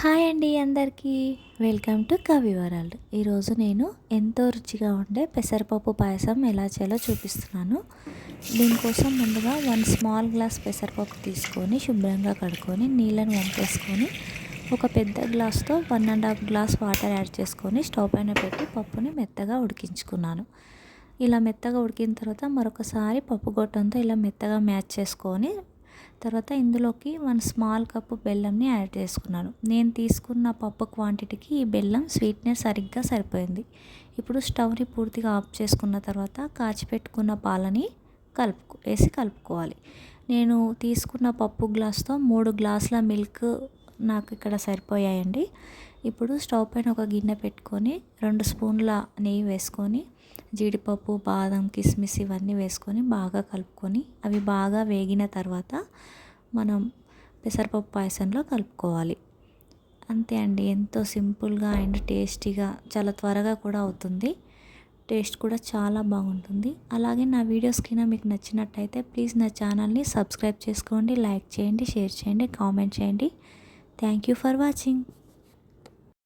Hi అండి అందరికీ. Welcome to కవి వరల్డ్. ఈరోజు నేను ఎంతో రుచిగా ఉండే పెసరపప్పు పాయసం ఎలా చేయాలో చూపిస్తున్నాను. దీనికోసం ముందుగా 1 స్మాల్ గ్లాస్ పెసరపప్పు తీసుకొని శుభ్రంగా కడుక్కొని నీళ్ళని వంపేసుకొని ఒక పెద్ద గ్లాస్తో 1½ గ్లాస్ వాటర్ యాడ్ చేసుకొని స్టవ్ పైన పెట్టి పప్పుని మెత్తగా ఉడికించుకున్నాను. ఇలా మెత్తగా ఉడికిన తర్వాత మరొకసారి పప్పు గొట్టంతో ఇలా మెత్తగా మ్యాచ్ చేసుకొని తర్వాత ఇందులోకి 1 స్మాల్ కప్పు బెల్లంని యాడ్ చేసుకున్నాను. నేను తీసుకున్న పప్పు క్వాంటిటీకి ఈ బెల్లం స్వీట్నెస్ సరిగ్గా సరిపోయింది. ఇప్పుడు స్టవ్ని పూర్తిగా ఆఫ్ చేసుకున్న తర్వాత కాచిపెట్టుకున్న పాలని కలుపుకోవాలి. నేను తీసుకున్న పప్పు గ్లాస్తో 3 గ్లాసుల మిల్క్ నాకు ఇక్కడ సరిపోయాయండి. ఇప్పుడు స్టవ్ పైన ఒక గిన్నె పెట్టుకొని 2 స్పూన్ల నెయ్యి వేసుకొని జీడిపప్పు, బాదం, కిస్మిస్ ఇవన్నీ వేసుకొని బాగా కలుపుకొని అవి బాగా వేగిన తర్వాత మనం పెసరపప్పు పాయసంలో కలుపుకోవాలి. అంతే అండి, ఎంతో సింపుల్గా అండ్ టేస్టీగా చాలా త్వరగా కూడా అవుతుంది. టేస్ట్ కూడా చాలా బాగుంటుంది. అలాగే నా వీడియోస్ కింద మీకు నచ్చినట్టయితే ప్లీజ్ నా ఛానల్ని సబ్స్క్రైబ్ చేసుకోండి, లైక్ చేయండి, షేర్ చేయండి, కామెంట్ చేయండి. Thank you for watching.